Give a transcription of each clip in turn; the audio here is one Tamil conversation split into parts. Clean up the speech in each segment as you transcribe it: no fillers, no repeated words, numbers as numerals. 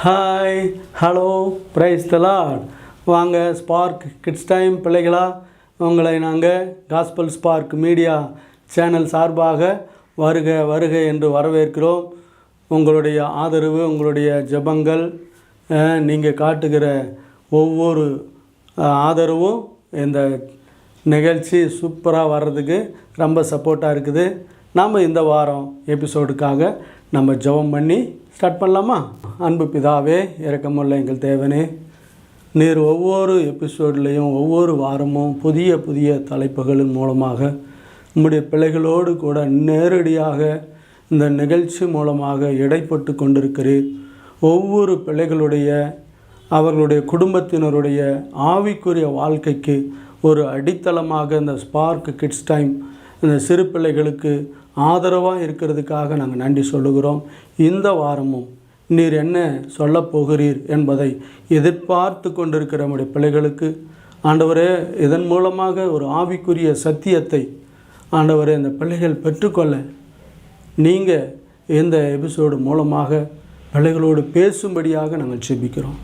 Hi, hello, praise the Lord. வாங்க, ஸ்பார்க் கிட்ஸ் டைம் பிள்ளைகளா, உங்களை நாங்கள் காஸ்பல் ஸ்பார்க் மீடியா சேனல் சார்பாக வருக வருக என்று வரவேற்கிறோம். உங்களுடைய ஆதரவு, உங்களுடைய ஜெபங்கள், நீங்கள் காட்டுகிற ஒவ்வொரு ஆதரவும் இந்த நிகழ்ச்சி சூப்பராக வர்றதுக்கு ரொம்ப சப்போர்ட்டாக இருக்குது. நாம் இந்த வாரம் எபிசோடுக்காக நம்ம ஜெபம் பண்ணி ஸ்டார்ட் பண்ணலாமா? அன்பு பிதாவே, இரக்கமுள்ள எங்கள் தேவனே, நீர் ஒவ்வொரு எபிசோட்லேயும் ஒவ்வொரு வாரமும் புதிய புதிய தலைப்புகளின் மூலமாக நம்முடைய பிள்ளைகளோடு கூட நேரடியாக இந்த நிகழ்ச்சி மூலமாக இடைப்பட்டு கொண்டிருக்கிறீர். ஒவ்வொரு பிள்ளைகளுடைய அவர்களுடைய குடும்பத்தினருடைய ஆவிக்குரிய வாழ்க்கைக்கு ஒரு அடித்தளமாக இந்த ஸ்பார்க் கிட்ஸ் டைம் இந்த சிறு பிள்ளைகளுக்கு ஆதரவாக இருக்கிறதுக்காக நாங்கள் நன்றி சொல்லுகிறோம். இந்த வாரமும் நீர் என்ன சொல்லப் போகிறீர் என்பதை எதிர்பார்த்து கொண்டிருக்கிற நம்முடைய பிள்ளைகளுக்கு ஆண்டவரே, இதன் மூலமாக ஒரு ஆவிக்குரிய சத்தியத்தை ஆண்டவரே இந்த பிள்ளைகள் பெற்றுக்கொள்ள நீங்கள் இந்த எபிசோடு மூலமாக பிள்ளைகளோடு பேசும்படியாக நாங்கள் ஜெபிக்கிறோம்.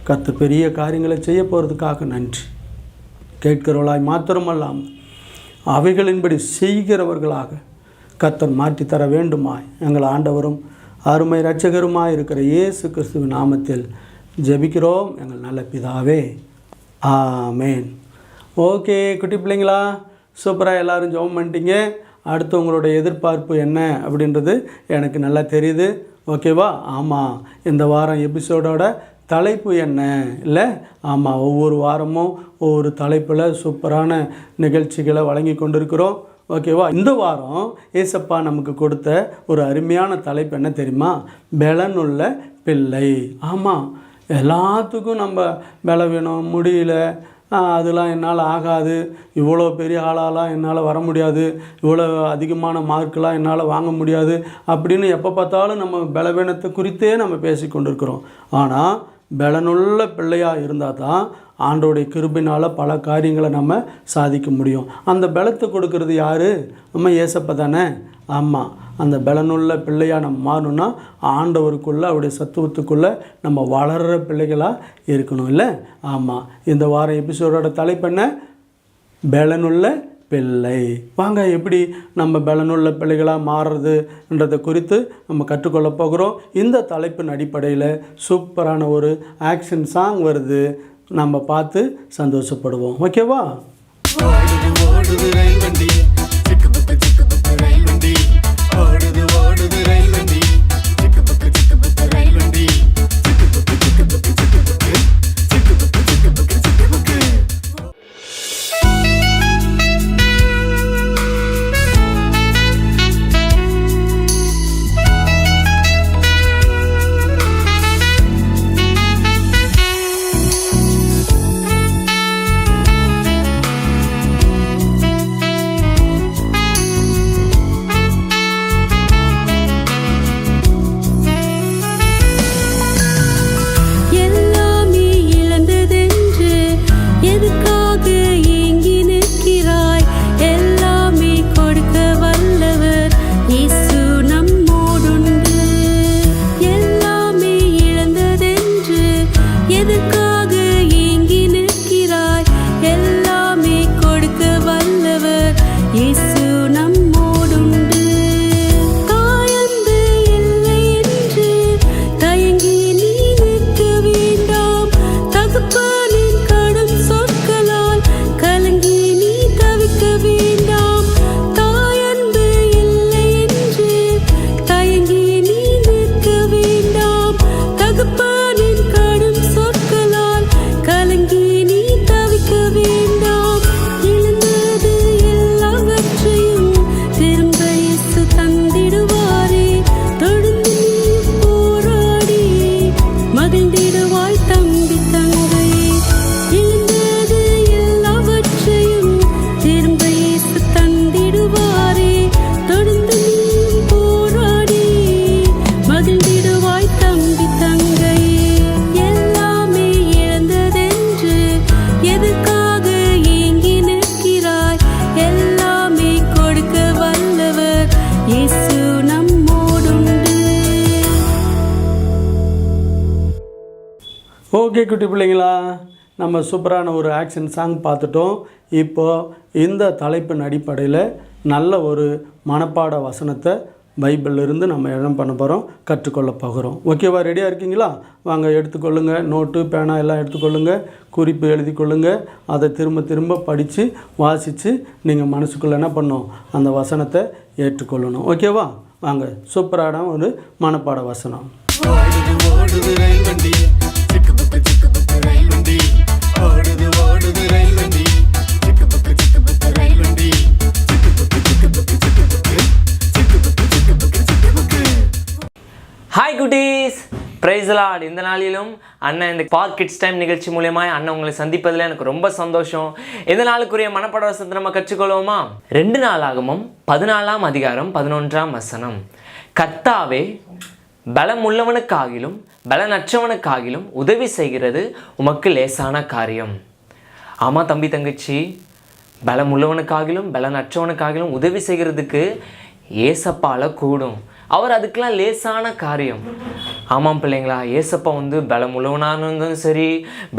கர்த்தர் பெரிய காரியங்களை செய்ய போகிறதுக்காக நன்றி. கேட்கிறவர்களாய் மாத்திரமல்லாமல் அவைகளின்படி செய்கிறவர்களாக கர்த்தர் மாற்றித்தர வேண்டுமாய் எங்கள் ஆண்டவரும் அருமை இரட்சகருமாய் இருக்கிற இயேசு கிறிஸ்துவின் நாமத்தில் ஜெபிக்கிறோம் எங்கள் நல்ல பிதாவே, ஆமேன். ஓகே குட்டி பிள்ளைங்களா, சூப்பராக எல்லோரும் ஜெபம் பண்ணிட்டீங்க. அடுத்து உங்களுடைய எதிர்பார்ப்பு என்ன அப்படின்றது எனக்கு நல்லா தெரியுது. ஓகேவா? ஆமாம், இந்த வாரம் எபிசோடோட தலைப்பு என்ன இல்லை? ஆமாம், ஒவ்வொரு வாரமும் ஒவ்வொரு தலைப்பில் சூப்பரான நிகழ்ச்சிகளை வழங்கி கொண்டிருக்கிறோம். ஓகேவா? இந்த வாரம் ஏசப்பா நமக்கு கொடுத்த ஒரு அருமையான தலைப்பு என்ன தெரியுமா? பலனுள்ள பிள்ளை. ஆமாம், எல்லாத்துக்கும் நம்ம பலவீனம், முடியல, அதெல்லாம் என்னால் ஆகாது, இவ்வளோ பெரிய ஆளாலாம் என்னால் வர முடியாது, இவ்வளோ அதிகமான மார்க்கெலாம் என்னால் வாங்க முடியாது அப்படின்னு எப்போ பார்த்தாலும் நம்ம பலவீனத்தை குறித்தே நம்ம பேசி கொண்டிருக்கிறோம். ஆனால் பலனுள்ள பிள்ளையாக இருந்தால் தான் ஆண்டோடைய கிருபையினால் பல காரியங்களை நம்ம சாதிக்க முடியும். அந்த பலத்தை கொடுக்கறது யார்? நம்ம ஏசப்பா தானே. ஆமாம், அந்த பலனுள்ள பிள்ளையாக நம்ம மாறணும்னா ஆண்டவருக்குள்ளே அவருடைய சத்துவத்துக்குள்ளே நம்ம வளர்கிற பிள்ளைகளாக இருக்கணும் இல்லை? ஆமாம், இந்த வாரம் எபிசோடோட தலைப்பு என்ன? பலனுள்ள பிள்ளை. வாங்க, எப்படி நம்ம பலனுள்ள பிள்ளைகளாக மாறுறதுன்றதை குறித்து நம்ம கற்றுக்கொள்ள போகிறோம். இந்த தலைப்பின் அடிப்படையில் சூப்பரான ஒரு ஆக்ஷன் சாங் வருது, நம்ம பார்த்து சந்தோஷப்படுவோம். ஓகேவா? ஓகே குட்டி பிள்ளைங்களா, நம்ம சூப்பரான ஒரு ஆக்ஷன் சாங் பார்த்துட்டோம். இப்போது இந்த தலைப்பின் அடிப்படையில் நல்ல ஒரு மனப்பாட வசனத்தை பைபிளிலிருந்து நம்ம என்ன பண்ண போகிறோம், கற்றுக்கொள்ள போகிறோம். ஓகேவா, ரெடியாக இருக்கீங்களா? வாங்க எடுத்துக்கொள்ளுங்க, நோட்டு பேனா எல்லாம் எடுத்துக்கொள்ளுங்க, குறிப்பு எழுதி கொள்ளுங்க. அதை திரும்ப திரும்ப படித்து வாசித்து நீங்கள் மனசுக்குள்ளே என்ன பண்ணணும், அந்த வசனத்தை ஏற்றுக்கொள்ளணும். ஓகேவா, வாங்க சூப்பரான ஒரு மனப்பாட வசனம். ஹாய் குட்டீஸ், பிரைஸ் தி லார்ட். இந்த நாளிலும் அண்ணன் இந்த ஸ்பார்க் கிட்ஸ் டைம் நிகழ்ச்சி மூலமாக அண்ணன் உங்களை சந்திப்பதில் எனக்கு ரொம்ப சந்தோஷம். இந்த நாளுக்குரிய மனப்பாட வசனத்தை நம்ம கற்றுக்கொள்வோமா? 2 நாளாகமம் 14ஆம் அதிகாரம் 11ஆம் வசனம். கர்த்தாவே பலமுள்ளவனுக்காகிலும் பலனற்றவனுக்காகிலும் உதவி செய்கிறது உமக்கு லேசான காரியம். ஆமாம் தம்பி தங்கச்சி, பலமுள்ளவனுக்காகிலும் பலனற்றவனுக்காகிலும் உதவி செய்கிறதுக்கு ஏசப்பால கூடும். அவர் அதுக்கெலாம் லேசான காரியம். ஆமாம் பிள்ளைங்களா, ஏசப்பா பலமுள்ளவனாக இருந்தாலும் சரி,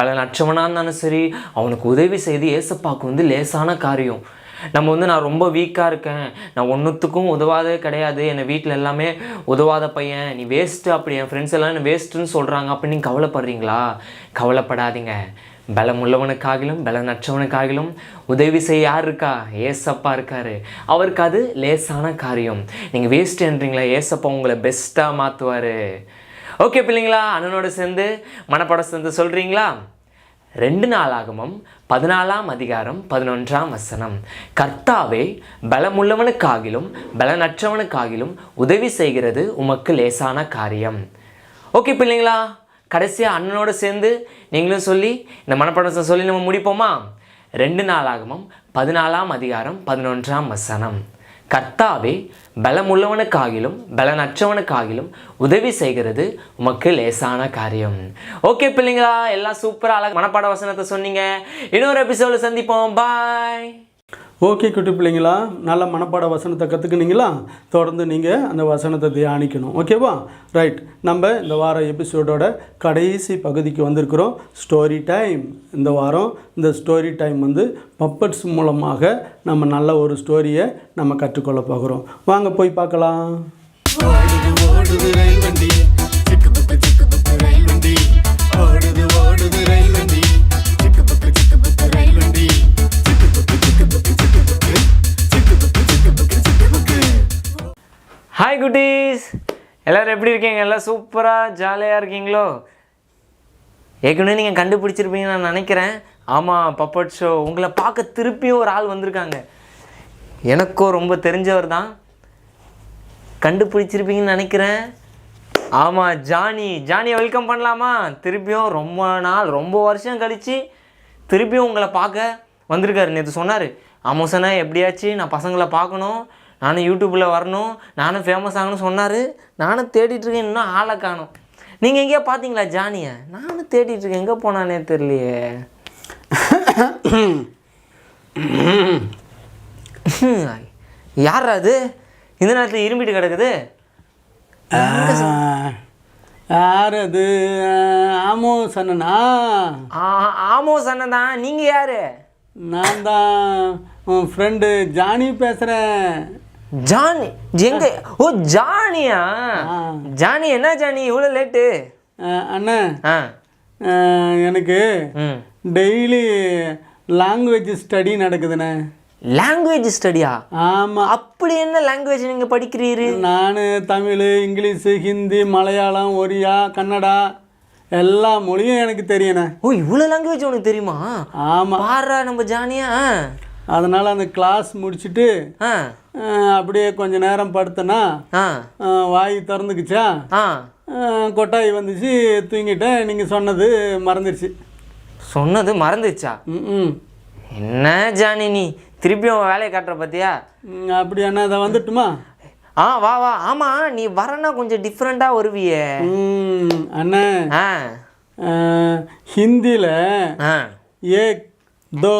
பலனற்றவனாக இருந்தாலும் சரி, அவனுக்கு உதவி செய்து ஏசப்பாவுக்கு லேசான காரியம். நம்ம நான் ரொம்ப வீக்காக இருக்கேன், நான் ஒன்றுத்துக்கும் உதவாதே கிடையாது, என்னை வீட்டில் எல்லாமே உதவாத பையன், நீ வேஸ்ட்டு, அப்படி என் ஃப்ரெண்ட்ஸ் எல்லாம் என்ன வேஸ்ட்டுன்னு சொல்கிறாங்க அப்படின்னு நீங்கள் கவலைப்படுறீங்களா? கவலைப்படாதீங்க. பலமுள்ளவனுக்காகிலும் பலனற்றவனுக்காகிலும் உதவி செய்ய யார் இருக்கா? ஏசப்பா இருக்காரு. அவருக்கு அது லேசான காரியம். நீங்கள் வேஸ்ட்டுன்றீங்களா, ஏசப்பா உங்களை பெஸ்ட்டாக மாற்றுவார். ஓகே பிள்ளைங்களா, அண்ணனோட சேர்ந்து மனப்பாடம் சேர்ந்து சொல்கிறீங்களா? 2 நாளாகமம் 14ஆம் அதிகாரம் 11ஆம் வசனம். கர்த்தாவே பலமுள்ளவனுக்காகிலும் பலனற்றவனுக்காகிலும் உதவி செய்கிறது உமக்கு லேசான காரியம். ஓகே பிள்ளைங்களா, கடைசியாக அண்ணனோட சேர்ந்து நீங்களும் சொல்லி இந்த மனப்பாடத்தை சொல்லி நம்ம முடிப்போமா? 2 நாளாகமம் 14ஆம் அதிகாரம் 11ஆம் வசனம். கர்த்தாவே பலமுள்ளவனுக்காகிலும் பலனற்றவனுக்காகிலும் உதவி செய்கிறது உமக்கு லேசான காரியம். ஓகே பிள்ளைங்களா, எல்லாம் சூப்பராக அழகாக மனப்பாட வசனத்தை சொன்னீங்க. இன்னொரு எபிசோட சந்திப்போம். பாய். ஓகே குட்டி பிள்ளைங்களா, நல்ல மனப்பாட வசனத்தை கற்றுக்குனீங்களா? தொடர்ந்து நீங்கள் அந்த வசனத்தை தியானிக்கணும். ஓகேவா, ரைட். நம்ம இந்த வார எபிசோடோட கடைசி பகுதிக்கு வந்திருக்கிறோம். Story time. இந்த வாரம் இந்த ஸ்டோரி டைம் பப்பட்ஸ் மூலமாக நம்ம நல்ல ஒரு ஸ்டோரியை நம்ம கற்றுக்கொள்ள போகிறோம். வாங்க போய் பார்க்கலாம். ஹாய் குட்டீஸ், எல்லோரும் எப்படி இருக்கீங்க? எல்லாம் சூப்பராக ஜாலியாக இருக்கீங்களோ? ஏற்கனவே நீங்கள் கண்டுபிடிச்சிருப்பீங்கன்னு நான் நினைக்கிறேன். ஆமாம், பப்பட் ஷோ. உங்களை பார்க்க திருப்பியும் ஒரு ஆள் வந்திருக்காங்க. எனக்கும் ரொம்ப தெரிஞ்சவர் தான். கண்டுபிடிச்சிருப்பீங்கன்னு நினைக்கிறேன். ஆமாம், ஜானியை வெல்கம் பண்ணலாமா? திருப்பியும் ரொம்ப வருஷம் கழித்து திருப்பியும் உங்களை பார்க்க வந்திருக்காரு. நேற்று சொன்னார், ஆமோசனா எப்படியாச்சு நான் பசங்களை பார்க்கணும், நானும் யூடியூப்பில் வரணும், நானும் ஃபேமஸ் ஆகணும்னு சொன்னார். நானும் தேடிட்டுருக்கேன், இன்னும் ஆளை காணும். நீங்கள் எங்கேயா பார்த்தீங்களா ஜானியை? நானும் தேடிட்டுருக்கேன், எங்கே போனானே தெரியலையே. யார் அது இந்த நேரத்தில் இரும்பிட்டு கிடக்குது? யார் அது? ஆமோசனா? ஆமோசனா தான். நீங்கள் யார்? நான் தான் உன் ஃப்ரெண்டு ஜானி பேசுகிறேன். ஜானி எங்க? ஓ ஜானியா? ஜானி என்ன ஜானி இவ்வளோ லேட்டு? அண்ணா, எனக்கு டெய்லி லாங்குவேஜ் ஸ்டடி நடக்குதுண்ணே. லாங்குவேஜ் ஸ்டடியா? ஆமாம். அப்படி என்ன லாங்குவேஜ் நீங்கள் படிக்கிறீரு? நான் தமிழ், இங்கிலீஷு, ஹிந்தி, மலையாளம், ஒரியா, கன்னடா எல்லா மொழியும் எனக்கு தெரியண்ணே. ஓ, இவ்வளோ லாங்குவேஜ் உனக்கு தெரியுமா? ஆமாம். பாரா நம்ம ஜானியா. அதனால் அந்த கிளாஸ் முடிச்சுட்டு அப்படியே கொஞ்ச நேரம் படுத்தனா வாய் திறந்துக்குச்சா, கொட்டாய் வந்துச்சு, தூங்கிட்டேன். நீங்கள் சொன்னது மறந்துடுச்சு. சொன்னது மறந்துச்சா? என்ன ஜானி நீ திருப்பியும் வேலையை காட்டுற பார்த்தியா? அப்படி அண்ணா, அதை வந்துட்டுமா? வா வா. ஆமாம், நீ வரனா கொஞ்சம் டிஃப்ரெண்ட்டாக வருவியே அண்ணா. ஹிந்தியில் ஏக் தோ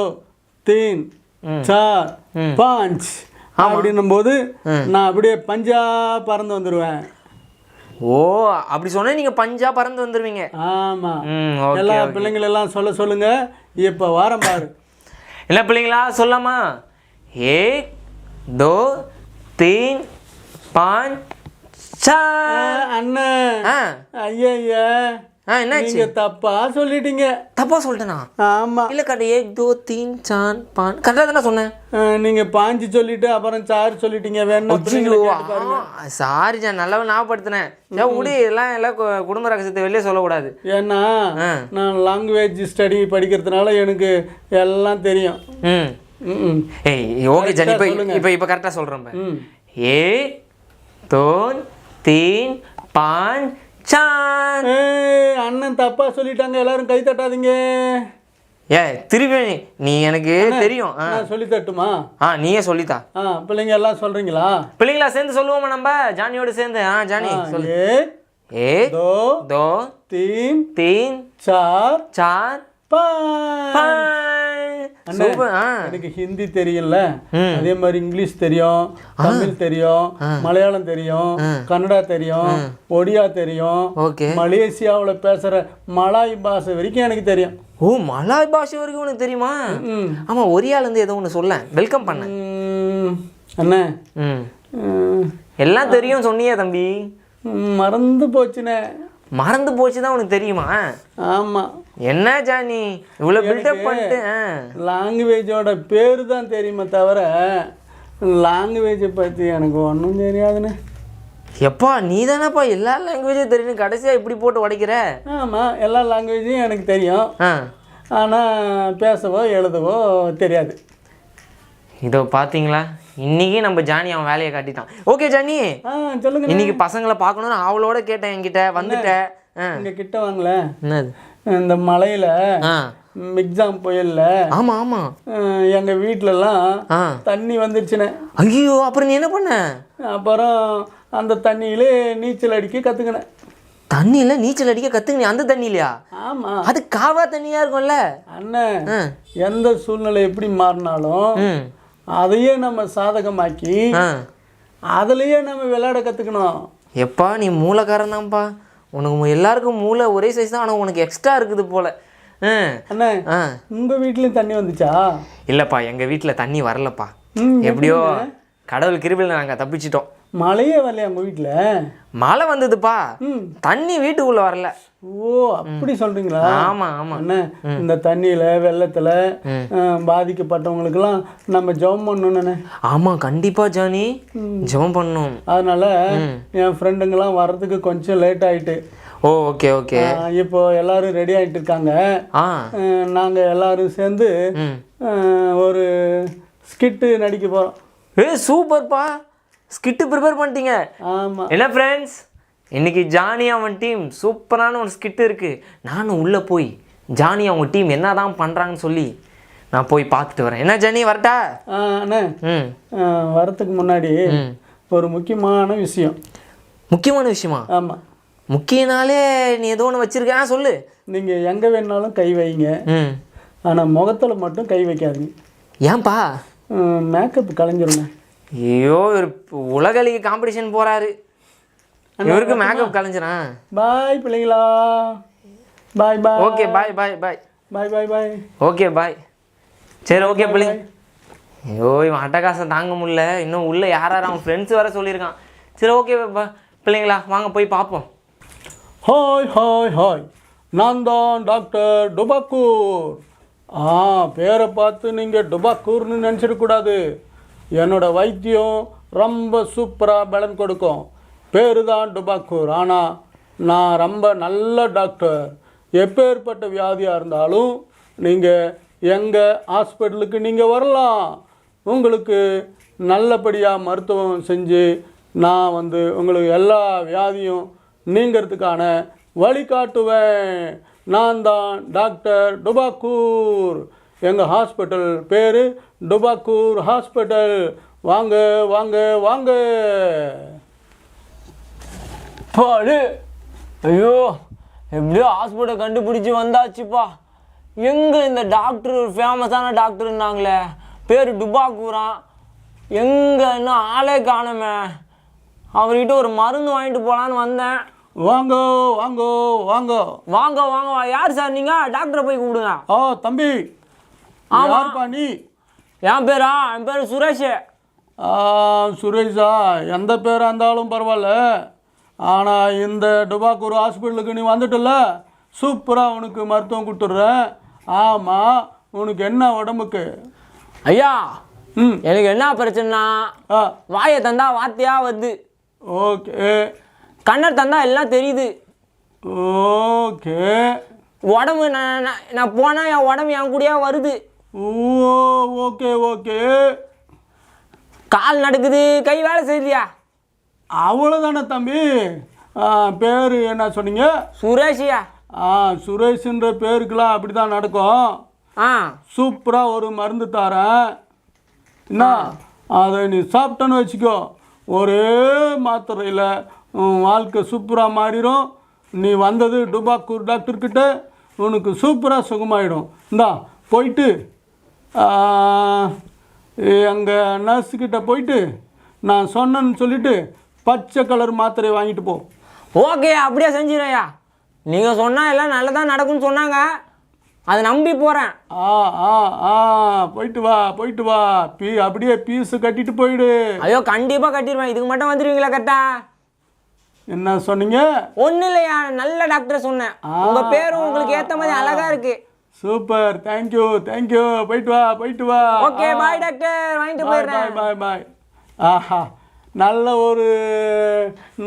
தீன் சார் பாஞ்ச் அப்படின்னும் போது நான் அப்படியே பஞ்சா பறந்து வந்துடுவேன். ஓ அப்படி சொன்னா நீங்கள் பஞ்சா பறந்து வந்துடுவீங்க. ஆமாம். ஓகே. எல்லா பிள்ளைங்களெல்லாம் சொல்லுங்க. இப்போ வாரம் பாரு. என்ன பிள்ளைங்களா சொல்லலாமா? 1 2 3 5 4. அண்ணன் ஐயா என்னாச்சு? நீங்க தப்பா சொல்லிட்டீங்க. தப்பா சொல்லிட்டேனா? ஆமா. இல்லை கரெக்ட். 1 2 3 4 5 கரெக்டாக தானே சொன்னேன். நீங்க 5 சொல்லிட்டு அப்புறம் 4 சொல்லிட்டீங்க. வேணா சாரி ஜான், நல்லா ஞாபகப்படுத்தினேன். விடு, எல்லாம் குடும்ப ரகசியத்தை வெளியே சொல்லக்கூடாது. ஏன்னா நான் லாங்குவேஜ் ஸ்டடி படிக்கிறதுனால எனக்கு எல்லாம் தெரியும். ஏய் ஓகே ஜான், இப்போ கரெக்டாக சொல்கிறேன். 1 2 3 5 4. அண்ணன் தப்பா சொல்லிட்டாங்க. எல்லாரும் கை தட்டாதீங்க. திருப்பி நீ எனக்கு தெரியும். சொல்லி தட்டுமா? நீயே சொல்லித்தா. பிள்ளைங்க எல்லாம் சொல்றீங்களா? பிள்ளைங்களா சேர்ந்து சொல்லுவோமா நம்ம ஜானியோட சேர்ந்து? ஜானி சொல்லு. 1 2 3 4 4 எனக்கு ஹிந்தி தெரியல, அதே மாதிரி இங்கிலீஷ் தெரியும், தமிழ் தெரியும், மலையாளம் தெரியும், கன்னடா தெரியும், ஒடியா தெரியும், மலேசியாவுல பேசுற மலாய் பாஷை வரைக்கும் எனக்கு தெரியும். ஓ மலாய் பாஷை வரைக்கும் உனக்கு தெரியுமா? ஆமா, ஒரியால இருந்து ஏதோ ஒன்று சொல்ல வெல்கம் பண்ண அண்ணே. எல்லாம் தெரியும் சொன்னியே தம்பி. மறந்து போச்சுனே. மறந்து போச்சு தான் உனக்கு தெரியுமா? ஆமா. என்ன ஜானி இவ்வளோ பில்டப் பண்ணிட்டு? லாங்குவேஜோட பேரு தான் தெரியுமே தவிர லாங்குவேஜை பற்றி எனக்கு ஒன்றும் தெரியாதுண்ணே. எப்பா நீ தானேப்பா எல்லா லாங்குவேஜும் தெரியும், கடைசியாக இப்படி போட்டு உடைக்கிற? ஆமாம், எல்லா லாங்குவேஜும் எனக்கு தெரியும், ஆனால் பேசவோ எழுதவோ தெரியாது. இதோ பார்த்தீங்களா, இன்னைக்கு நம்ம ஜானி அவன் வேலையை காட்டிட்டான். ஓகே ஜானி சொல்லுங்க. இன்னைக்கு பசங்களை பார்க்கணும்னு அவளோட கேட்டேன், என்கிட்ட வந்துட்டேன். இங்க கிட்ட வாங்கல. என்னது? இந்த மலையில எக்ஸாம் புயல்ல. ஆமா ஆமா, எங்க வீட்டுலலாம் தண்ணி வந்துருச்சுனே. ஐயோ, அப்புறம் நீ என்ன பண்ண? அப்புறம் அந்த தண்ணியிலே நீச்சல் அடிக்க கத்துக்கினேன். தண்ணியில நீச்சல் அடிக்க கத்துக்கினீ? அந்த தண்ணியிலையா? ஆமா. அது காவா தண்ணியா இருக்கும்ல அண்ணன். எந்த சூழ்நிலை எப்படி மாறினாலும் அதையே நம்ம சாதகமாக்கி அதுலயே நம்ம விளையாட கத்துக்கணும். எப்பா நீ மூளைக்காரன் தான்ப்பா. உனக்கு எல்லாருக்கும் மூளை ஒரே சைஸ் தான், ஆனால் உனக்கு எக்ஸ்ட்ரா இருக்குது போல. அண்ணா உங்க வீட்லயும் தண்ணி வந்துச்சா? இல்லப்பா, எங்க வீட்டுல தண்ணி வரலப்பா. எப்படியோ கடவுள் கிருபையில நாங்க தப்பிச்சிட்டோம். மழையே வரலையா உங்க வீட்டுல? மழை வந்ததுப்பா, தண்ணி வீட்டுக்குள்ள வரல. ஓ அப்படி சொல்றீங்களா? ஆமா ஆமா. இந்த தண்ணியில வெள்ளத்துல பாதிக்கப்பட்டவங்களுக்கெல்லாம் நம்ம ஜெபம் பண்ணணும்னு. ஆமா கண்டிப்பா ஜானி, ஜெபம் பண்ணணும். அதனால என் ஃப்ரெண்டுங்கெல்லாம் வர்றதுக்கு கொஞ்சம் லேட் ஆயிட்டு. ஓ ஓகே ஓகே. இப்போ எல்லாரும் ரெடி ஆயிட்டு இருக்காங்க. நாங்க எல்லாரும் சேர்ந்து ஒரு ஸ்கிட்டு நடிக்க போறோம். சூப்பர்ப்பா, ஸ்கிட்டு ப்ரிப்பேர் பண்ணிட்டீங்க? ஆமாம். என்ன ஃப்ரெண்ட்ஸ், இன்னைக்கு ஜானி அவன் டீம் சூப்பரான ஒரு ஸ்கிட்டு இருக்குது. நானும் உள்ளே போய் ஜானி அவங்க டீம் என்ன தான் பண்ணுறாங்கன்னு சொல்லி நான் போய் பார்த்துட்டு வரேன். என்ன ஜானி வரட்டா? அண்ணே வரத்துக்கு முன்னாடி ஒரு முக்கியமான விஷயம். முக்கியமான விஷயமா? ஆமாம். முக்கியனாலே நீ ஏதோ ஒன்று வச்சுருக்க. சொல்லு. நீங்கள் எங்கே வேணாலும் கை வைங்க, ஆனால் முகத்தில் மட்டும் கை வைக்காதீங்க. ஏன்பா? மேக்கப் கலைஞ்சிருங்க. ஐயோ, ஒரு உலகளி காம்படிஷன் போறாரு, இவருக்கு மேக்கப் கலைஞ்சிரான். பாய் பிள்ளைங்களா, பாய் பாய். Okay bye bye bye bye bye பாய். Okay bye. சரி ஓகே பிள்ளைங்க. ஐயோ இவன் அட்டகாசம் தாங்க முடியல. இன்னும் உள்ள யார் அவன் ஃப்ரெண்ட்ஸ் வர சொல்லியிருக்கான். சரி ஓகே பிள்ளைங்களா வாங்க போய் பார்ப்போம். ஹாய் ஹாய் ஹாய், நான் தான் டாக்டர் டுபாக்கூர். பேரை பார்த்து நீங்கள் டுபாக்கூர்னு நினச்சிடக்கூடாது. என்னோட வைத்தியம் ரொம்ப சூப்பராக பலன் கொடுக்கும். பேரு தான் டுபாக்கூர், ஆனால் நான் ரொம்ப நல்ல டாக்டர். எப்பேற்பட்ட வியாதியாக இருந்தாலும் நீங்கள் எங்கள் ஹாஸ்பிட்டலுக்கு நீங்கள் வரலாம். உங்களுக்கு நல்லபடியாக மருத்துவம் செஞ்சு நான் உங்களுக்கு எல்லா வியாதியும் நீங்கிறதுக்கான வழிகாட்டுவேன். நான் தான் டாக்டர் டுபாக்கூர். எங்கள் ஹாஸ்பிட்டல் பேர் டுபாக்கூர் ஹாஸ்பிட்டல். வாங்க வாங்க வாங்க. பாடு. ஐயோ எப்படியோ ஹாஸ்பிட்டல் கண்டுபிடிச்சி வந்தாச்சுப்பா. எங்கே இந்த டாக்டர் ஒரு ஃபேமஸான டாக்டர்னாங்களே, பேர் டுபாக்கூரான், எங்கே இன்னும் ஆளே காணுமே. அவர்கிட்ட ஒரு மருந்து வாங்கிட்டு போகலான்னு வந்தேன். வாங்கோ வாங்கோ வாங்கோ. வாங்க வாங்க. யார் சார் நீங்கள்? டாக்டரை போய் கூப்பிடுங்க. தம்பி. யாருப்பா நீ? என் பேர் சுரேஷ். சுரேஷா? எந்த பேராக இருந்தாலும் பரவாயில்ல. ஆனால் இந்த டுபாக்கூர் ஹாஸ்பிட்டலுக்கு நீ வந்துட்டல, சூப்பராக உனக்கு மருத்துவம் கொடுத்துட்றேன். ஆமாம், உனக்கு என்ன உடம்புக்கு? ஐயா, எனக்கு என்ன பிரச்சனைனா, வாயை தந்தா வார்த்தையாக வருது. ஓகே. கண்ணை தந்தா எல்லாம் தெரியுது. ஓகே. உடம்பு நான் போனால் என் உடம்பு என் கூடயே வருது. Okay okay. கால் நடக்குது, கை வேலை செய்யலையா? அவ்வளோதானே தம்பி. பேர் என்ன சொன்னீங்க? சுரேஷியா. சுரேஷுன்ற பேருக்கெல்லாம் அப்படி தான் நடக்கும். சூப்பராக ஒரு மருந்து தரேன். என்ன, அதை நீ சாப்பிட்டேன்னு வச்சுக்கோ, ஒரே மாத்திரையில் வாழ்க்கை சூப்பராக மாறிடும். நீ வந்தது டுபாக்கூர் டாக்டர்கிட்ட, உனக்கு சூப்பராக சுகமாயிடும். இந்தா போயிட்டு எங்கள் நர்ஸுக்கிட்ட போயிட்டு நான் சொன்னேன்னு சொல்லிவிட்டு பச்சை கலர் மாத்திரையை வாங்கிட்டு போ. ஓகே, அப்படியே செஞ்சிடயா. நீங்கள் சொன்னால் எல்லாம் நல்லதாக நடக்கும்னு சொன்னாங்க, அதை நம்பி போகிறேன். போயிட்டு வா போயிட்டு வா. அப்படியே பீஸு கட்டிட்டு போயிடு. ஐயோ, கண்டிப்பாக கட்டிடுவேன். இதுக்கு மட்டும் வந்துடுவீங்களா கரெக்டா? என்ன சொன்னீங்க? ஒன்றும் இல்லையா, நல்ல டாக்டரை சொன்னேன். உங்கள் பேரும் உங்களுக்கு ஏற்ற மாதிரி அழகாக இருக்கு. Super, thank you thank you. போயிட்டு வா போயிட்டு வா. ஓகே, பாய் டாக்டர், வாங்கிட்டு போயிடுறேன். பாய் பாய். ஆஹா, நல்ல ஒரு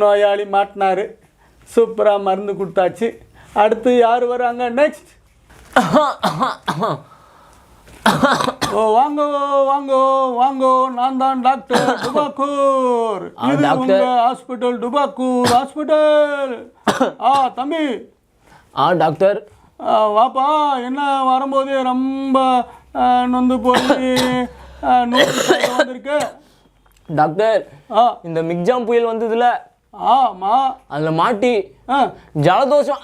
நோயாளி மாட்டினாரு. சூப்பராக மருந்து கொடுத்தாச்சு. அடுத்து யார் வராங்க? நெக்ஸ்ட். வாங்கோ வாங்கோ வாங்கோ. நான் தான் டாக்டர் டுபாக்கூர். இது உங்க ஹாஸ்பிட்டல், டுபாக்கூர் ஹாஸ்பிட்டல். தம்பி. டாக்டர். வாப்பா. என்ன வரும்போதே ரொம்ப நொந்து போய் வந்திருக்கு டாக்டர்? இந்த மிக்ஜாம் புயல் வந்ததுல, ஆமாம், அதில் மாட்டி ஜலதோஷம்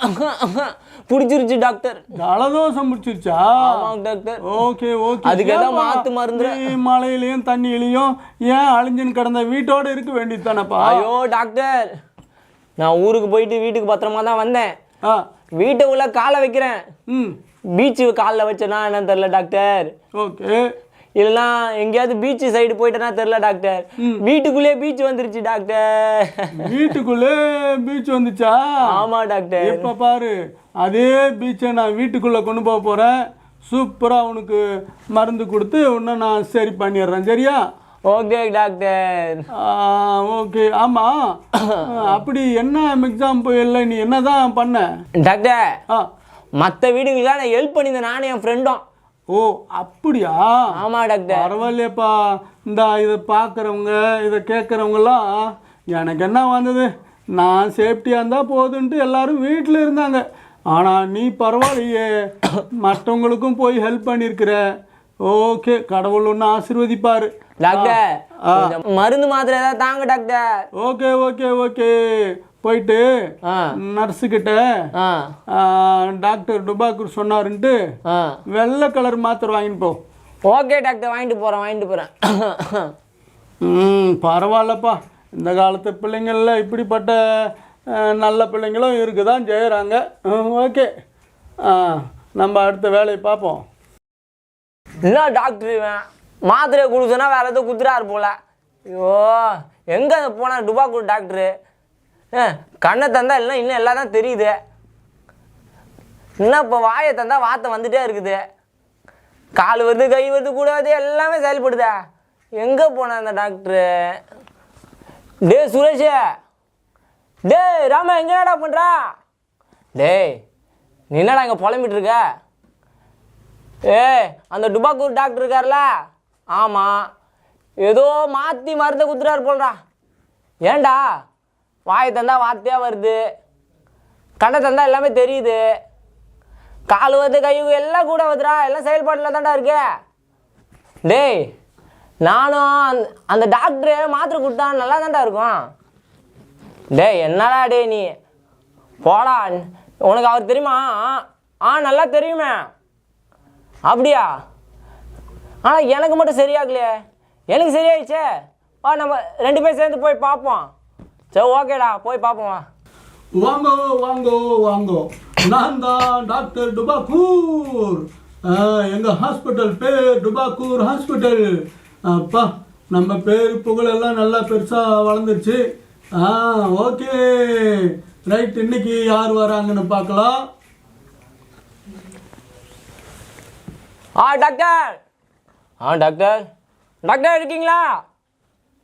பிடிச்சிருச்சு டாக்டர். ஜலதோஷம் பிடிச்சிருச்சா? ஆமாம் டாக்டர். Okay okay. அதுக்கு ஏதாவது மாற்று மருந்து? மழையிலையும் தண்ணியிலையும் ஏன் அழிஞ்சுன்னு கிடந்த வீட்டோடு இருக்க வேண்டியது தானேப்பா? ஐயோ டாக்டர், நான் ஊருக்கு போயிட்டு வீட்டுக்கு பத்திரமா தான் வந்தேன். வீட்டை உள்ள காலை வைக்கிறேன், பீச்சு காலில் வச்சேன்னா என்னன்னு தெரில டாக்டர். ஓகே. இல்லைனா எங்கேயாவது பீச்சு சைடு போயிட்டேன்னா தெரில டாக்டர். வீட்டுக்குள்ளே பீச் வந்துருச்சு டாக்டர். வீட்டுக்குள்ளே பீச் வந்துச்சா? ஆமாம் டாக்டர். இப்போ பாரு, அதே பீச்சை நான் வீட்டுக்குள்ளே கொண்டு போக போகிறேன். சூப்பராக உனக்கு மருந்து கொடுத்து உன்னை நான் சரி பண்ணிடுறேன். சரியா? Okay doctor. ஓகே. ஆமாம், அப்படி என்ன எக்ஸாம் போயில்ல, நீ என்ன தான் பண்ண டாக்டர்? மற்ற வீடுகளுக்காக நான் ஹெல்ப் பண்ணியிருந்தேன், நானும் என் ஃப்ரெண்டும். ஓ அப்படியா? ஆமாம் டாக்டர். பரவாயில்லையப்பா. இதை பார்க்குறவங்க, இதை கேட்குறவங்களாம் எனக்கு என்ன வந்தது, நான் சேஃப்டியாக இருந்தால் போதுன்ட்டு எல்லாரும் வீட்டில் இருந்தாங்க. ஆனால் நீ பரவாயில்லையே, மற்றவங்களுக்கும் போய் ஹெல்ப் பண்ணியிருக்கிற. ஓகே, கடவுள் ஒன்று ஆசீர்வதிப்பார். டாக்டர், மருந்து மாத்திரை ஏதாவது தாங்க டாக்டர். Okay okay okay. போயிட்டு நர்ஸுக்கிட்ட டாக்டர் டுபாக்கூர் சொன்னாருன்ட்டு வெள்ளை கலர் மாத்திரை வாங்கிட்டு போ. ஓகே டாக்டர், வாங்கிட்டு போகிறேன். பரவாயில்லப்பா. இந்த காலத்து பிள்ளைங்களில் இப்படிப்பட்ட நல்ல பிள்ளைங்களும் இருக்க தான் செய்கிறாங்க. ஓகே, நம்ம அடுத்த வேலையை பார்ப்போம். என்ன டாக்டர் மாத்திரை கொடுத்தோன்னா வேறு எதுவும் குத்துறாரு போல. ஐயோ, எங்கே போனால் டுபாக்கூர் டாக்டரு? கண்ணை தந்தா எல்லாம் இன்னும் எல்லாம் தான் தெரியுது. இன்னும் இப்போ வாயை தந்தா வார்த்தை வந்துட்டே இருக்குது. கால் வருது, கை வருது, கூட வருது, எல்லாமே செயல்படுதா. எங்கே போன அந்த டாக்டரு? டே சுரேஷ், டே ராமா, எங்கே என்னடா பண்ணுறா? டேய், நீ என்னடா இங்கே புலம்பிட்டு இருக்க? அந்த டுபாக்கூர் டாக்டர் இருக்கார்ல, ஆமாம், ஏதோ மாற்றி மருந்தை குத்துறாரு போல்றா. ஏண்டா வாயை தந்தா வார்த்தையாக வருது, கண்ணை தந்தா எல்லாமே தெரியுது, கால் வருது, கை எல்லாம் கூட வருதுடா, எல்லாம் செயல்பாட்டில் தான்டா இருக்கு. டேய், நானும் அந்த டாக்டரு மாத்திரை கொடுத்தா நல்லா தான்டா இருக்கும். டேய், என்னடா டே நீ போடா. உனக்கு அவர் தெரியுமா? நல்லா தெரியுமே. அப்படியா? ஆனால் எனக்கு மட்டும் சரியாகலையே. எனக்கு சரியாயிடுச்சே. நம்ம 2 பேர் சேர்ந்து போய் பார்ப்போம். சரி ஓகேடா போய் பார்ப்போம் வா. வாங்கோ வாங்கோ வாங்கோ, நான் தான் டாக்டர் டுபாக்கூர். எங்கள் ஹாஸ்பிட்டல் பேர் டுபாக்கூர் ஹாஸ்பிட்டல். அப்பா, நம்ம பேர் புகழெல்லாம் நல்லா பெருசாக வளர்ந்துருச்சு. ஓகே ரைட், இன்னைக்கு யார் வராங்கன்னு பார்க்கலாம். டாக்டர் டாக்டர் டாக்டர் இருக்கீங்களா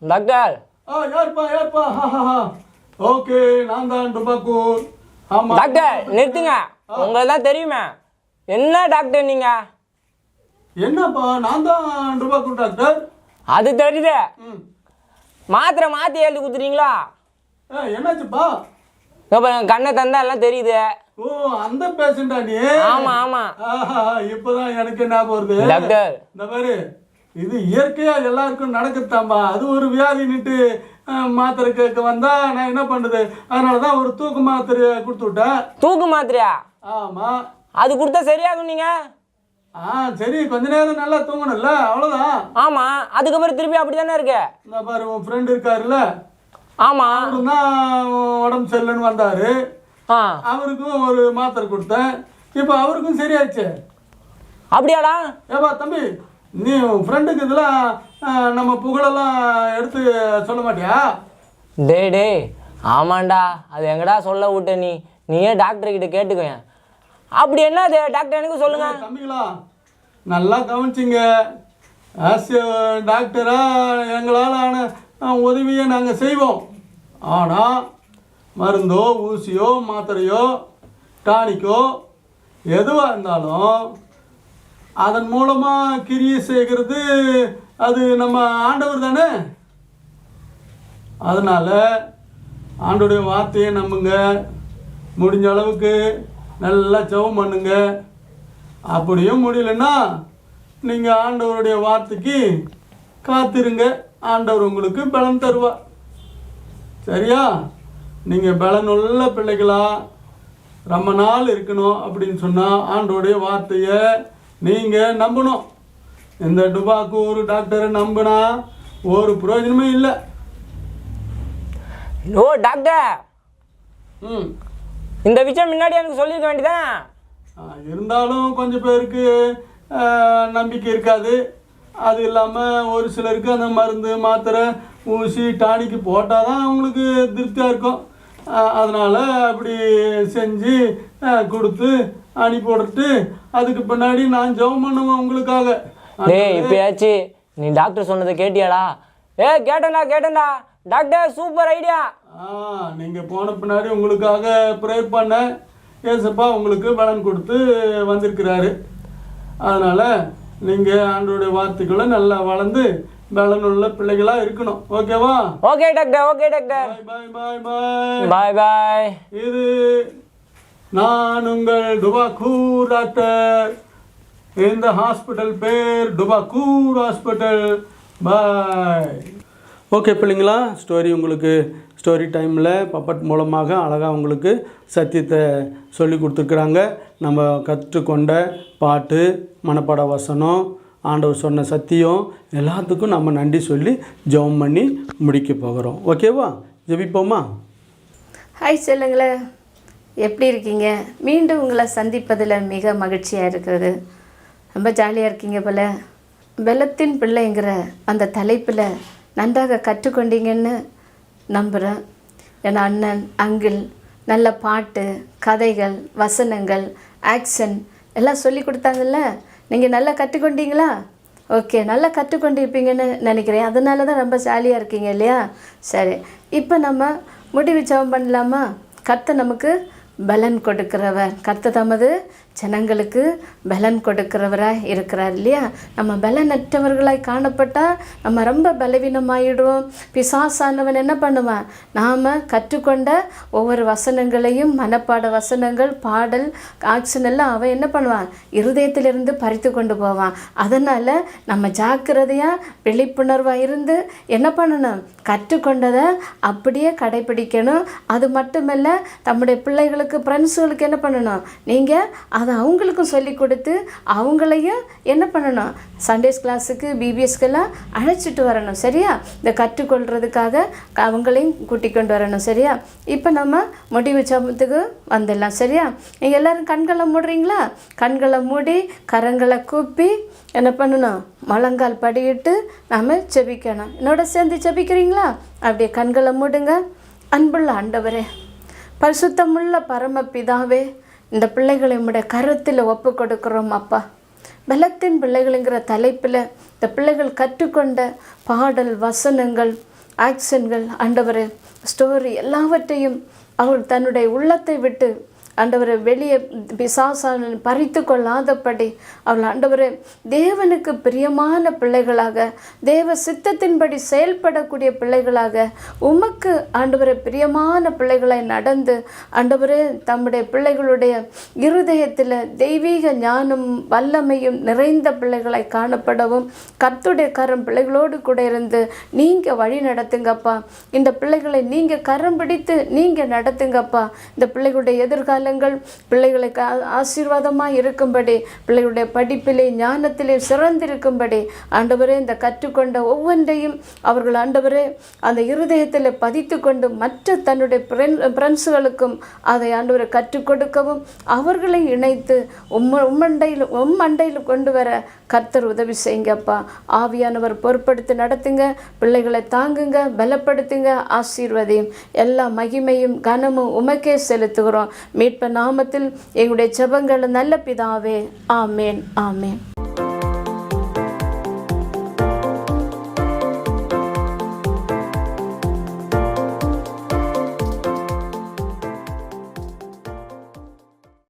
டாக்டர்? யாருப்பா? ஓகே, நான் தான் டுபாக்கூர். ஆமாம் டாக்டர் நிறுத்துங்க, உங்களுக்கு தான் தெரியுமே. என்ன டாக்டர் நீங்க? என்னப்பா, நான் தான் டுபாக்கூர் டாக்டர். அது தெரியுது. ம், மாத்திரை மாற்றி எழுதி கொடுத்துறீங்களா? என்னாச்சுப்பா? கண்ணை தந்தா எல்லாம் தெரியுது. ஓ, அந்த பேஷண்டா நீ? ஆமா ஆமா. இப்பதான் எனக்கு என்ன வருது டாக்டர். இந்த பாரு, இது இயற்கையா எல்லாருக்கும் நடக்குத்தாம்பா. அது ஒரு வியாதின்னுட்டு மாத்திரை கேட்க வந்தா நான் என்ன பண்றது? அதனாலதான் ஒரு தூக்கு மாத்திரைய கொடுத்து விட்டேன். தூக்கு மாத்திரையா? ஆமா. அது கொடுத்தா சரியாகும் நீங்க? சரி, கொஞ்ச நேரம் நல்லா தூங்கணும்ல, அவ்வளவுதான். ஆமா, அதுக்கப்புறம் திருப்பி அப்படித்தானே இருக்கு. இந்த பாரு, உன் ஃப்ரெண்ட் இருக்காருல்ல, ஆமா, அவருதான் உடம்பு சரியில்லைன்னு வந்தாரு. அவருக்கும் ஒரு மாத்திரை கொடுத்தேன். இப்போ அவருக்கும் சரியாயிடுச்சு. அப்படியாடா? ஏப்பா தம்பி, நீ ஃப்ரெண்டுக்கு இதெல்லாம் நம்ம புகழெல்லாம் எடுத்து சொல்ல மாட்டியா? டேய் ஆமாண்டா, அது எங்கடா சொல்ல விட்ட நீயே டாக்டர் கிட்ட கேட்டுக்கோங்க. அப்படி என்ன அது டாக்டர் எனக்கு சொல்லுங்க. தம்பிங்களா, நல்லா கவனிச்சிங்க. ஆஸ் டாக்டரா எங்களால் ஆன உதவியை நாங்கள் செய்வோம். ஆனால் மருந்தோ ஊசியோ மாத்திரையோ டானிக்கோ எதுவாக இருந்தாலும் அதன் மூலமாக கிரியை செய்கிறது அது நம்ம ஆண்டவர் தானே. அதனால் ஆண்டோடைய வார்த்தையை நம்புங்க. முடிஞ்ச அளவுக்கு நல்லா ஜெபம் பண்ணுங்க. அப்படியும் முடியலன்னா நீங்கள் ஆண்டவருடைய வார்த்தைக்கு காத்திருங்க. ஆண்டவர் உங்களுக்கு பலன் தருவார். சரியா? நீங்கள் பலனுள்ள பிள்ளைகளா ரொம்ப நாள் இருக்கணும் அப்படின்னு சொன்னால் ஆண்டோடைய வார்த்தையை நீங்கள் நம்பணும். இந்த டுபாக்கூர் டாக்டரை நம்பினா ஒரு பிரயோஜனமே இல்லை. ஓ டாக்டர், ம், இந்த விஷயம் முன்னாடி எனக்கு சொல்லியிருக்க வேண்டியதான். இருந்தாலும் கொஞ்சம் பேருக்கு நம்பிக்கை இருக்காது. அது இல்லாமல் ஒரு சிலருக்கு அந்த மருந்து மாத்திரை ஊசி டானிக்கு போட்டால் தான் அவங்களுக்கு திருப்தியாக இருக்கும். அதனால் அப்படி செஞ்சு கொடுத்து அனுப்பி விட்டுட்டு அதுக்கு பின்னாடி நான் ஜெபம் பண்ணுவேன் உங்களுக்காக. இப்பயாச்சு நீ டாக்டர் சொன்னதை கேட்டியாடா? கேட்டேன்டா டாக்டர், சூப்பர் ஐடியா. நீங்கள் போன பின்னாடி உங்களுக்காக ப்ரே பண்ண ஏசப்பா உங்களுக்கு பலன் கொடுத்து வந்திருக்கிறாரு. அதனால் நீங்கள் ஆண்டோடைய வார்த்தைக்குள்ள நல்லா வளர்ந்து பலனுள்ள பிள்ளைகளாக இருக்கணும். ஓகேவா? Okay doctor. Bye bye bye bye bye. இது நான் உங்கள் டுபாக்கூர் டாக்டர். இந்த ஹாஸ்பிட்டல் பேர் டுபாக்கூர் ஹாஸ்பிட்டல். பாய். ஓகே பிள்ளைங்களா, ஸ்டோரி டைமில் பப்பட் மூலமாக அழகாக உங்களுக்கு சத்தியத்தை சொல்லி கொடுத்துருக்குறாங்க. நம்ம கற்றுக்கொண்ட பாட்டு, மனப்பாட வசனம், ஆண்டவர் சொன்ன சத்தியம் எல்லாத்துக்கும் நம்ம நன்றி சொல்லி ஜெபம் பண்ணி முடிக்க போகிறோம். ஓகேவா? ஜெபிப்போமா? ஹாய் சொல்லுங்களே, எப்படி இருக்கீங்க? மீண்டும் உங்களை சந்திப்பதில் மிக மகிழ்ச்சியாக இருக்கிறது. ரொம்ப ஜாலியாக இருக்கீங்க போல். வெள்ளத்தின் பிள்ளைங்கிற அந்த தலைப்பில் நன்றாக கற்றுக்கொண்டீங்கன்னு நம்புகிறேன். ஏன்னா அண்ணன் அங்கிள் நல்ல பாட்டு, கதைகள், வசனங்கள், ஆக்ஷன் எல்லாம் சொல்லி கொடுத்தாங்கல்ல. நீங்கள் நல்லா கற்றுக்கொண்டீங்களா? ஓகே, நல்லா கற்றுக்கொண்டிருப்பீங்கன்னு நினைக்கிறேன். அதனால தான் ரொம்ப ஜாலியாக இருக்கீங்க இல்லையா? சரி, இப்போ நம்ம முடிவு ஜெபம் பண்ணலாமா? கர்த்தர் நமக்கு பலன் கொடுக்கிறவர், கர்த்தர் தமது ஜனங்களுக்கு பலன் கொடுக்கிறவராக இருக்கிறார் இல்லையா? நம்ம பலனற்றவர்களாய் காணப்பட்டால் நம்ம ரொம்ப பலவீனமாயிடுவோம். பிசாசானவன் என்ன பண்ணுவான்? நாம் கற்றுக்கொண்ட ஒவ்வொரு வசனங்களையும், மனப்பாட வசனங்கள், பாடல், ஆக்ஷன் எல்லாம் அவன் என்ன பண்ணுவான்? இருதயத்திலிருந்து பறித்து கொண்டு போவான். அதனால் நம்ம ஜாக்கிரதையாக விழிப்புணர்வாக இருந்து என்ன பண்ணணும்? கற்றுக்கொண்டதை அப்படியே கடைப்பிடிக்கணும். அது மட்டுமல்ல, நம்முடைய பிள்ளைகளுக்கு, ஃப்ரெண்ட்ஸுகளுக்கு என்ன பண்ணணும்? நீங்கள் அதை அவங்களுக்கும் சொல்லி கொடுத்து அவங்களையும் என்ன பண்ணணும், சண்டேஸ் கிளாஸுக்கு பிபிஎஸ்க்கெல்லாம் அழைச்சிட்டு வரணும். சரியா? இந்த கற்றுக்கொள்கிறதுக்காக அவங்களையும் கூட்டிக் கொண்டு வரணும். சரியா? இப்போ நம்ம முடிவு சமத்துக்கு வந்துடலாம். சரியா? நீங்கள் எல்லோரும் கண்களை மூடுறீங்களா? கண்களை மூடி கரங்களை கூப்பி என்ன பண்ணணும், முழங்கால் படியிட்டு நாம் ஜெபிக்கணும். என்னோட சேர்ந்து ஜெபிக்கிறீங்களா? அப்படியே கண்களை மூடுங்க. அன்புள்ள ஆண்டவரே, பரிசுத்தமுள்ள பரமபிதாவே, இந்த பிள்ளைகளை உம்முடைய கருத்தில் ஒப்பு கொடுக்குறோம் அப்பா. பலத்தின் பிள்ளைகளுங்கிற தலைப்பில் இந்த பிள்ளைகள் கற்றுக்கொண்ட பாடல், வசனங்கள், ஆக்ஷன்கள், ஆண்டவரே ஸ்டோரி எல்லாவற்றையும் அவள் தன்னுடைய உள்ளத்தை விட்டு ஆண்டவரை வெளியே பிசாசான பறித்து கொள்ளாதபடி அவள் ஆண்டவரை தேவனுக்கு பிரியமான பிள்ளைகளாக, தேவ சித்தத்தின்படி செயல்படக்கூடிய பிள்ளைகளாக, உமக்கு ஆண்டவரை பிரியமான பிள்ளைகளை நடந்து ஆண்டவரே தம்முடைய பிள்ளைகளுடைய இருதயத்தில் தெய்வீக ஞானம் வல்லமையும் நிறைந்த பிள்ளைகளை காணப்படவும் கர்த்தருடைய கரம் பிள்ளைகளோடு கூட இருந்து நீங்கள் வழி நடத்துங்கப்பா. இந்த பிள்ளைகளை நீங்கள் கரம் பிடித்து நீங்கள் நடத்துங்கப்பா. இந்த பிள்ளைகளுடைய எதிர்காலங்கள் பிள்ளைகளுக்கு ஆசீர்வாதமாக இருக்கும்படி, பிள்ளைகளுடைய படிப்பிலே ஞானத்திலே சிறந்திருக்கும்படி ஆண்டவரே இந்த கற்றுக்கொண்ட ஒவ்வொன்றையும் அவர்கள் ஆண்டவரே அந்த இருதயத்தில் பதித்து கொண்டு மற்ற தன்னுடைய ஃப்ரெண்ட்ஸுகளுக்கும் அதை ஆண்டவரை கற்றுக் கொடுக்கவும் அவர்களை இணைத்து உம்மண்டையில் கொண்டு வர கர்த்தர் உதவி செய்யுங்கப்பா. ஆவியானவர் பொறுப்படுத்தி நடத்துங்க. பிள்ளைகளை தாங்குங்க, பலப்படுத்துங்க, ஆசீர்வதியும். எல்லா மகிமையும் கனமும் உமக்கே செலுத்துகிறோம். மீட்ப நாமத்தில் எங்களுடைய ஜெபங்கள் நல்ல பிதாவே. ஆமேன், ஆமேன்.